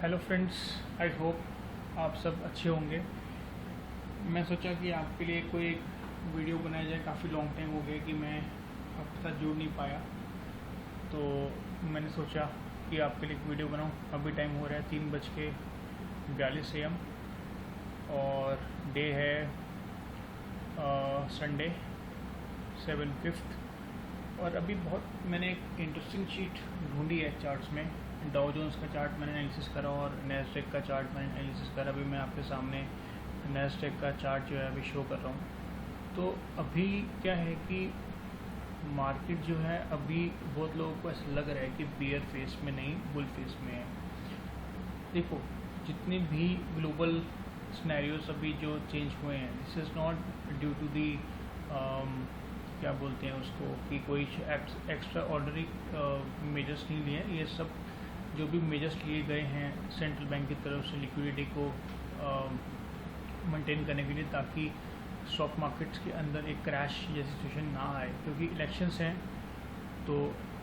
Hello friends, I hope आप सब अच्छे होंगे। मैं सोचा कि आपके लिए कोई एक वीडियो बनाया जाए। काफ़ी लॉन्ग टाइम हो गया कि मैं आपके साथ जुड़ नहीं पाया, तो मैंने सोचा कि आपके लिए एक वीडियो बनाऊं। अभी टाइम हो रहा है 3:42 AM और डे है संडे 7/5। और अभी बहुत मैंने एक इंटरेस्टिंग शीट ढूंढी है चार्ट्स में। डाउ जोन्स का चार्ट मैंने एनालिसिस करा और नैस्डैक का चार्ट मैंने एनालिसिस करा। अभी मैं आपके सामने नैस्डैक का चार्ट जो है अभी शो कर रहा हूँ। तो अभी क्या है कि मार्केट जो है अभी बहुत लोगों को ऐसा लग रहा है कि बियर फेस में नहीं, बुल फेस में है। देखो, जितने भी ग्लोबल सिनेरियोस अभी जो चेंज हुए हैं, this is not due to the क्या बोलते हैं उसको, कि कोई एक्स्ट्रा ऑर्डनरी मेजर्स नहीं लिए हैं। ये सब जो भी मेजर्स लिए गए हैं सेंट्रल बैंक की तरफ से लिक्विडिटी को मेंटेन करने के लिए, ताकि स्टॉक मार्केट्स के अंदर एक क्रैश जैसी सिचुएशन ना आए। क्योंकि इलेक्शंस हैं, तो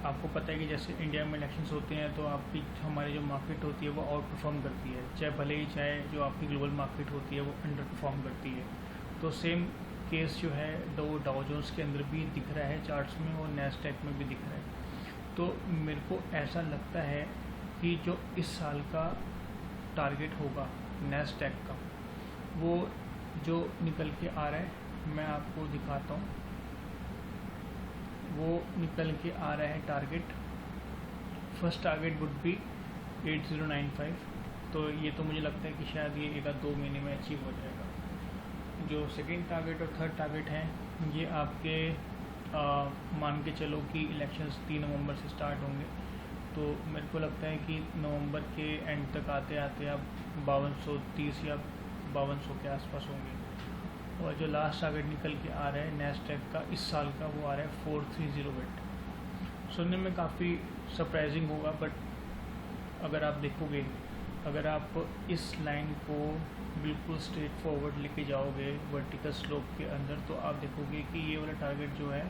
आपको पता है कि जैसे इंडिया में इलेक्शंस होते हैं तो आपकी हमारी जो मार्केट होती है वो आउट परफॉर्म करती है, चाहे भले ही चाहे जो आपकी ग्लोबल मार्केट होती है वो अंडर परफॉर्म करती है। तो सेम केस जो है डाउ जोन्स के अंदर भी दिख रहा है चार्ट्स में और नैस्डैक में भी दिख रहा है। तो मेरे को ऐसा लगता है कि जो इस साल का टारगेट होगा नैस्डैक का, वो जो निकल के आ रहा है मैं आपको दिखाता हूँ। वो निकल के आ रहा है target, first target would be 8095। तो ये तो मुझे लगता है कि शायद ये 1-2 महीने में अचीव हो जाएगा। जो सेकंड टारगेट और थर्ड टारगेट हैं ये आपके मान के चलो कि इलेक्शंस 3 नवंबर से स्टार्ट होंगे, तो मेरे को लगता है कि नवंबर के एंड तक आते आते आप 5230 या 5200 के आसपास होंगे। और जो लास्ट टारगेट निकल के आ रहा है नैस्डैक का इस साल का, वो आ रहा है 4308। सुनने में काफ़ी सरप्राइजिंग होगा, बट अगर आप देखोगे, अगर आप इस लाइन को बिल्कुल स्ट्रेट फॉरवर्ड लेके जाओगे वर्टिकल स्लोप के अंदर, तो आप देखोगे कि ये वाला टारगेट जो है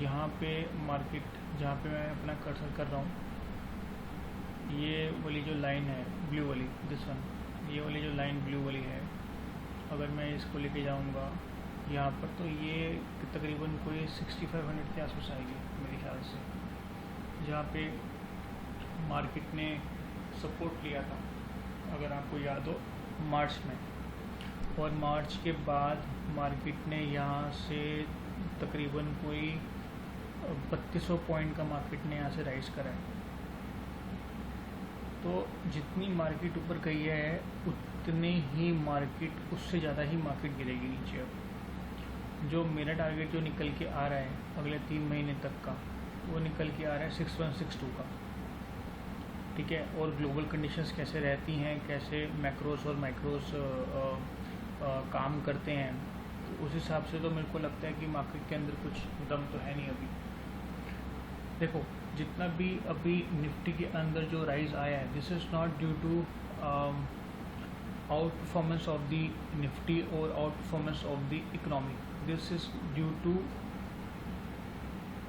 यहाँ पे मार्केट जहाँ पे मैं अपना कर्सर कर रहा हूँ, ये वाली जो लाइन है ब्लू वाली, दिस वन, ये वाली जो लाइन ब्लू वाली है, अगर मैं इसको लेके जाऊँगा यहाँ पर, तो ये तकरीबन कोई 6500 के आसपास आएगी मेरे ख्याल से, जहाँ पे मार्केट ने सपोर्ट लिया था, अगर आपको याद हो, मार्च में। और मार्च के बाद मार्केट ने यहाँ से तकरीबन कोई 3200 पॉइंट का मार्केट ने यहाँ से राइज करा है। तो जितनी मार्केट ऊपर गई है उतनी ही मार्केट, उससे ज़्यादा ही मार्केट गिरेगी नीचे। अब जो मेरा टारगेट जो निकल के आ रहा है अगले 3 महीने तक का, वो निकल के आ रहा है 6162 का, ठीक है। और ग्लोबल कंडीशंस कैसे रहती हैं, कैसे मैक्रोस और माइक्रोस काम करते हैं, तो उस हिसाब से तो मेरे को लगता है कि मार्केट के अंदर कुछ दम तो है नहीं अभी। देखो, जितना भी अभी निफ्टी के अंदर जो राइज आया है, this is not due to out performance of the Nifty और out performance of the economy, this is due to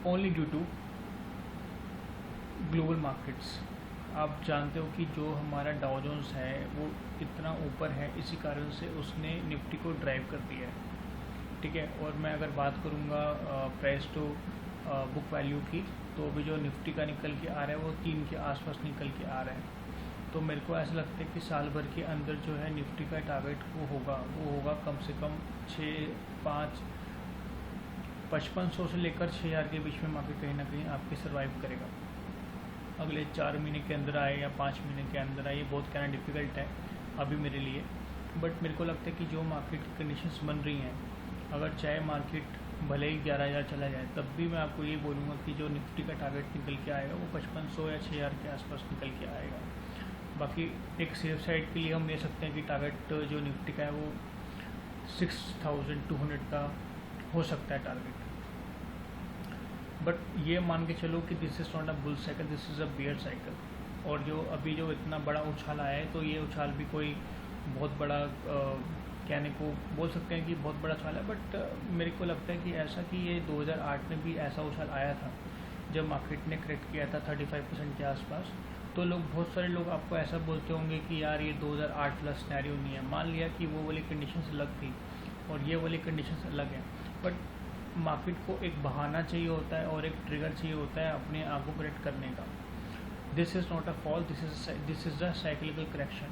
only due to global markets. आप जानते हो कि जो हमारा डाउ जोन्स है वो इतना ऊपर है, इसी कारण से उसने निफ्टी को ड्राइव कर दिया है, ठीक है। और मैं अगर बात करूँगा प्राइस टू बुक वैल्यू की, तो अभी जो निफ्टी का निकल के आ रहा है वो 3 के आसपास निकल के आ रहा है। तो मेरे को ऐसा लगता है कि साल भर के अंदर जो है निफ्टी का टारगेट वो होगा कम से कम 5500 से लेकर 6000 के बीच में मार्केट कहीं ना कहीं आपके सर्वाइव करेगा। अगले 4 महीने के अंदर आए या 5 महीने के अंदर आए, ये बहुत कहना डिफ़िकल्ट है अभी मेरे लिए। बट मेरे को लगता है कि जो मार्केट की कंडीशंस बन रही हैं, अगर चाहे मार्केट भले ही 11000 चला जाए, तब भी मैं आपको ये बोलूँगा कि जो निफ्टी का टारगेट निकल के आएगा वो 5500 या 6000 के आसपास निकल के आएगा। बाकी एक सेफ साइड के लिए हम ले सकते हैं कि टारगेट जो निफ्टी का है वो 6200 का हो सकता है टारगेट। बट ये मान के चलो कि this is not a bull cycle, this is a bear cycle. और जो अभी जो इतना बड़ा उछाल आया है, तो ये उछाल भी कोई बहुत बड़ा कहने को बोल सकते हैं कि बहुत बड़ा उछाल है, बट मेरे को लगता है कि ऐसा कि ये 2008 में भी ऐसा उछाल आया था जब मार्केट ने करेक्ट किया था 35% के आसपास, तो बहुत सारे लोग आपको ऐसा बोलते होंगे कि यार ये 2008 प्लस सिनेरियो नहीं है। मान लिया कि वो वाली कंडीशंस अलग थी और ये वाली कंडीशंस अलग हैं, बट मार्केट को एक बहाना चाहिए होता है और एक ट्रिगर चाहिए होता है अपने आगू करेक्ट करने का। This is not a fall, this is the cyclical correction,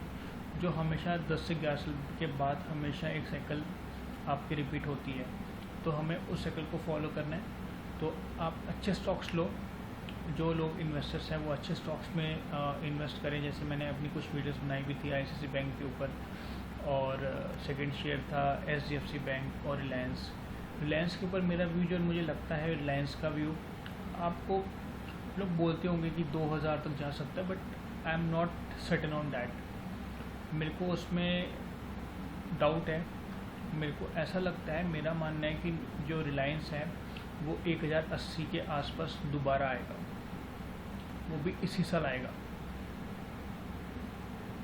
जो हमेशा 10 से 11 साल के बाद हमेशा एक साइकिल आपकी रिपीट होती है। तो हमें उस साइकिल को फॉलो करना है। तो आप अच्छे स्टॉक्स लो, जो लोग इन्वेस्टर्स हैं वो अच्छे स्टॉक्स में इन्वेस्ट करें। जैसे मैंने अपनी कुछ वीडियोस बनाई भी थी ICICI बैंक के ऊपर, और सेकंड शेयर था SDFC बैंक और रिलायंस के ऊपर मेरा व्यू जो मुझे लगता है, रिलायंस का व्यू आपको लोग बोलते होंगे कि 2000 तक जा सकता है, but I am not certain on that. मेरे को उसमें डाउट है। मेरे को ऐसा लगता है, मेरा मानना है कि जो रिलायंस है वो 1080 के आसपास दोबारा आएगा, वो भी इसी साल आएगा,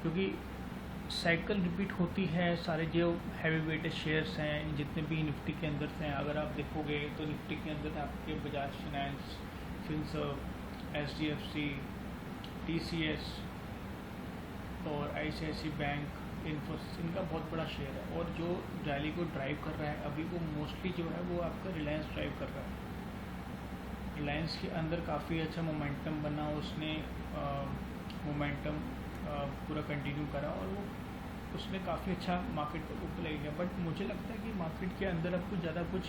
क्योंकि साइकिल रिपीट होती है। सारे जो हैवी वेटेड शेयर्स हैं जितने भी निफ्टी के अंदर हैं, अगर आप देखोगे तो निफ्टी के अंदर आपके Bajaj finance, Finserv, SDFC, TCS और ICICI बैंक, इन्फोसिस, इनका बहुत बड़ा शेयर है। और जो रैली को ड्राइव कर रहा है अभी, वो मोस्टली जो है वो आपका रिलायंस ड्राइव कर रहा है। रिलायंस के अंदर काफ़ी अच्छा मोमेंटम बना, उसने मोमेंटम पूरा कंटिन्यू करा और वो उसने काफ़ी अच्छा मार्केट को ऊपर ले गया। बट मुझे लगता है कि मार्केट के अंदर अब कुछ ज़्यादा कुछ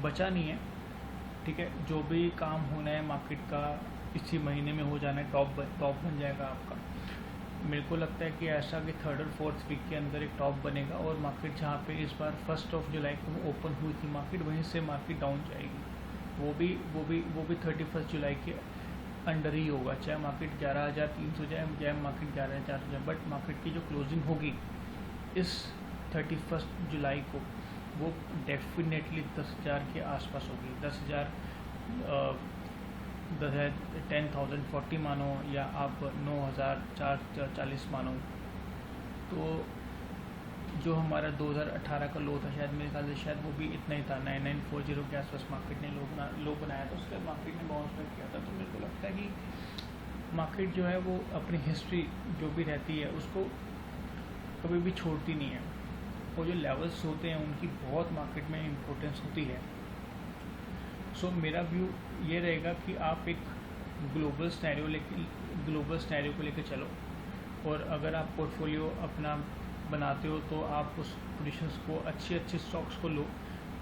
बचा नहीं है। ठीक है, जो भी काम होना है मार्केट का इसी महीने में हो जाना है, टॉप बन जाएगा आपका। मेरे को लगता है कि ऐसा कि 3rd और 4th वीक के अंदर एक टॉप बनेगा और मार्केट जहाँ पे इस बार 1 जुलाई को ओपन हुई थी मार्केट, वहीं से मार्केट डाउन जाएगी। वो भी 31 जुलाई के अंडर ही होगा, चाहे मार्केट 11,300 जाए, चाहे मार्केट 11,400 जाए। बट मार्केट की जो क्लोजिंग होगी इस 31 जुलाई को, वो डेफिनेटली 10,000 के आसपास होगी। 10,040 मानो या आप 9,440 मानो। तो जो हमारा 2018 का लो था, शायद मेरे ख्याल से शायद वो भी इतना ही था, 9940 के आसपास मार्केट ने लो बनाया था। उसके बाद मार्केट ने बाउंस बैक किया था। तो मेरे को लगता है कि मार्केट जो है वो अपनी हिस्ट्री जो भी रहती है उसको कभी भी छोड़ती नहीं है। वो जो लेवल्स होते हैं उनकी बहुत मार्केट में इम्पोर्टेंस होती है। सो मेरा व्यू ये रहेगा कि आप एक ग्लोबल स्नैरियो को लेकर चलो, और अगर आप पोर्टफोलियो अपना बनाते हो तो आप उस पोजीशंस को अच्छे स्टॉक्स को लो,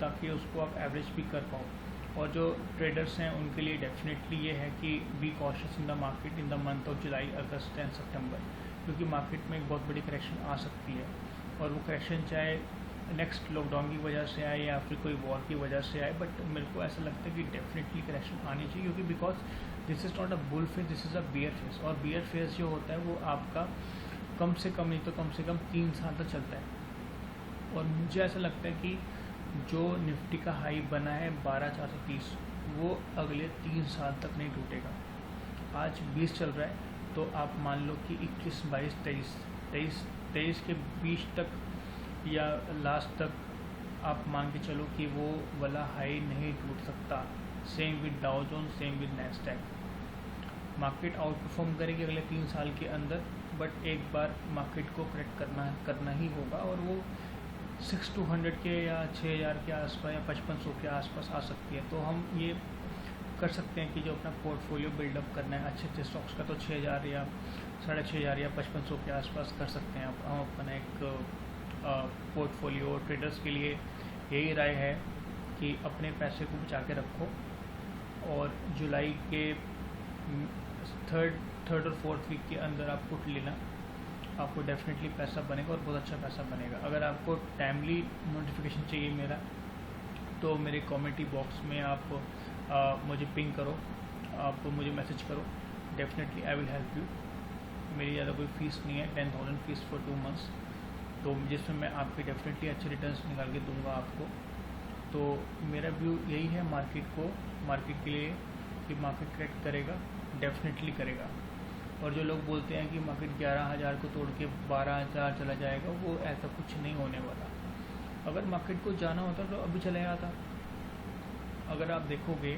ताकि उसको आप एवरेज भी कर पाओ। और जो ट्रेडर्स हैं उनके लिए डेफिनेटली ये है कि be cautious in the market in the month of July, August and September, क्योंकि मार्केट में एक बहुत बड़ी करेक्शन आ सकती है। और वो करेक्शन चाहे नेक्स्ट लॉकडाउन की वजह से आए या फिर कोई वॉर की वजह से आए, बट मेरे को ऐसा लगता है कि डेफिनेटली करेक्शन आनी चाहिए, क्योंकि because this is not a bull face, this is a bear face. और बियर फेस जो होता है वो आपका कम से कम नहीं तो कम से कम 3 साल तक चलता है। और मुझे ऐसा लगता है कि जो निफ्टी का हाई बना है 12,430, वो अगले 3 साल तक नहीं टूटेगा। आज 20 चल रहा है, तो आप मान लो कि 21, 22, 23 के बीच तक या लास्ट तक आप मान के चलो कि वो वाला हाई नहीं टूट सकता। Same with Dow Jones, same with Nasdaq. Market outperform करेगी अगले 3 साल के अंदर, बट एक बार मार्केट को करेक्ट करना ही होगा, और वो 6,200 के या 6,000 के आसपास या 5500 के आसपास आ सकती है। तो हम ये कर सकते हैं कि जो अपना पोर्टफोलियो बिल्डअप करना है अच्छे स्टॉक्स का, तो 6,000 या 6,500 या 5500 के आसपास कर सकते हैं। हम अपना एक पोर्टफोलियो। ट्रेडर्स के लिए यही राय है कि अपने पैसे को बचा के रखो, और जुलाई के 3rd और 4th वीक के अंदर आप पुट लेना, आपको डेफिनेटली पैसा बनेगा और बहुत अच्छा पैसा बनेगा। अगर आपको टाइमली नोटिफिकेशन चाहिए मेरा, तो मेरे कमेंटी बॉक्स में आप मुझे पिंग करो, आप मुझे मैसेज करो, definitely I will help you. मेरी ज़्यादा कोई फ़ीस नहीं है, 10,000 फीस फॉर 2 मंथ्स, तो जिसमें मैं आपके डेफिनेटली अच्छे रिटर्न्स निकाल के दूंगा आपको। तो मेरा व्यू यही है मार्केट के लिए कि मार्केट करेक्ट करेगा, डेफिनेटली करेगा। और जो लोग बोलते हैं कि मार्केट 11,000 को तोड़ के 12,000 चला जाएगा, वो ऐसा कुछ नहीं होने वाला। अगर मार्केट को जाना होता तो अभी चला जाता। अगर आप देखोगे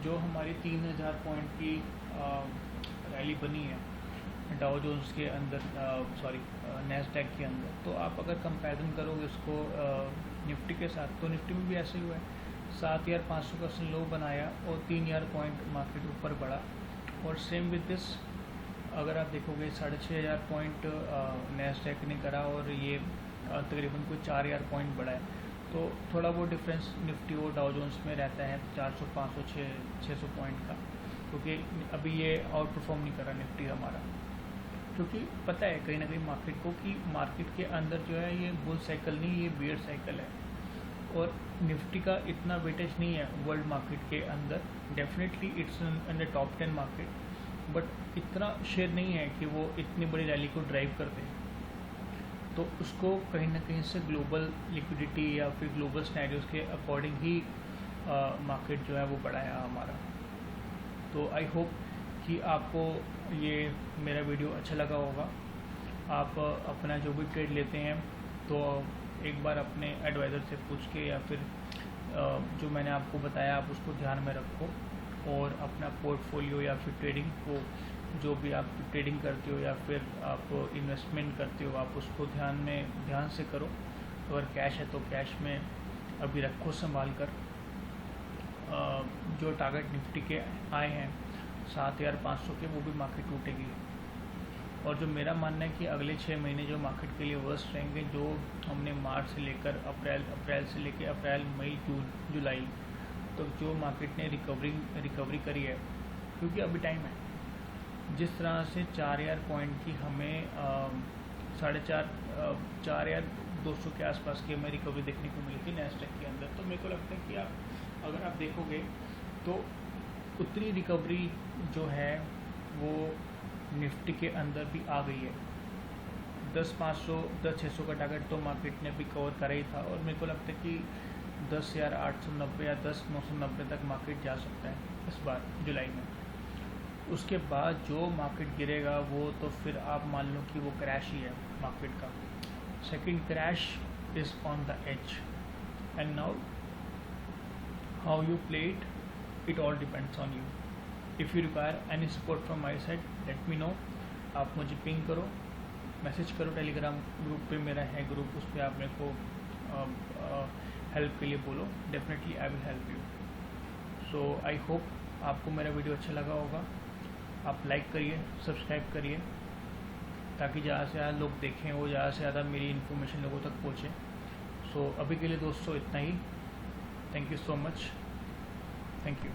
जो हमारी 3,000 पॉइंट की रैली बनी है डाउ जोन्स के अंदर, नैस्डैक के अंदर, तो आप अगर कंपैरिजन करोगे उसको निफ्टी के साथ, तो निफ्टी में भी ऐसे ही हुआ है। 7,500 का उसने लो बनाया और 3,000 पॉइंट मार्केट ऊपर बढ़ा। और सेम विद दिस, अगर आप देखोगे 6,500 पॉइंट नैस्डैक ने करा और ये तकरीबन कोई 4,000 पॉइंट बढ़ा है। तो थोड़ा वो डिफरेंस निफ्टी और डाउ जोन्स में रहता है 400, 500, 600 पॉइंट का, क्योंकि अभी ये आउट परफॉर्म नहीं कर रहा निफ्टी हमारा, क्योंकि पता है कहीं ना कहीं मार्केट को कि मार्केट के अंदर जो है ये बुल साइकिल नहीं, ये बियर साइकिल है। और निफ्टी का इतना वेटेज नहीं है वर्ल्ड मार्केट के अंदर, definitely it's in the top 10 market, but इतना शेयर नहीं है कि वो इतनी बड़ी रैली को ड्राइव कर दे। तो उसको कहीं ना कहीं से ग्लोबल लिक्विडिटी या फिर ग्लोबल स्नैरियोज के अकॉर्डिंग ही मार्केट जो है वो बढ़ाया हमारा। तो आई होप कि आपको ये मेरा वीडियो अच्छा लगा होगा। आप अपना जो भी ट्रेड लेते हैं तो एक बार अपने एडवाइज़र से पूछ के या फिर जो मैंने आपको बताया आप उसको ध्यान में रखो, और अपना पोर्टफोलियो या फिर ट्रेडिंग को, जो भी आप ट्रेडिंग करते हो या फिर आप इन्वेस्टमेंट करते हो, आप उसको ध्यान से करो। अगर कैश है तो कैश में अभी रखो संभाल कर। जो टारगेट निफ्टी के आए हैं 7,500 के, वो भी मार्केट टूटेगी। और जो मेरा मानना है कि अगले 6 महीने जो मार्केट के लिए वर्स्ट रहेंगे, जो हमने मार्च से लेकर अप्रैल से लेकर अप्रैल, मई, जून, जुलाई, तो जो मार्केट ने रिकवरी करी है, क्योंकि अभी टाइम है। जिस तरह से 4,000 पॉइंट की हमें 4,200 के आसपास की हमें रिकवरी देखने को मिली थी नैस्डैक के अंदर, तो मेरे को लगता है कि अगर आप देखोगे तो उतनी रिकवरी जो है वो निफ्टी के अंदर भी आ गई है। 10,500, 10,600 का टारगेट तो मार्केट ने भी कवर करा ही था, और मेरे को लगता है कि 10,890 या 10,990 तक मार्केट जा सकता है इस बार जुलाई में। उसके बाद जो मार्केट गिरेगा वो तो फिर आप मान लो कि वो क्रैश ही है मार्केट का। Second crash is on the edge, and now how you play it all depends on you. If you require any support from my side, let me know. आप मुझे पिंग करो, मैसेज करो, Telegram group पे मेरा है group, उस पर आप मेरे को हेल्प के लिए बोलो, definitely I will help you. So I hope आपको मेरा वीडियो अच्छा लगा होगा। आप लाइक करिए, सब्सक्राइब करिए, ताकि ज़्यादा से ज़्यादा लोग देखें और ज़्यादा से ज़्यादा मेरी इन्फॉर्मेशन लोगों तक पहुँचे। सो अभी के लिए दोस्तों इतना ही। Thank you so much, thank you.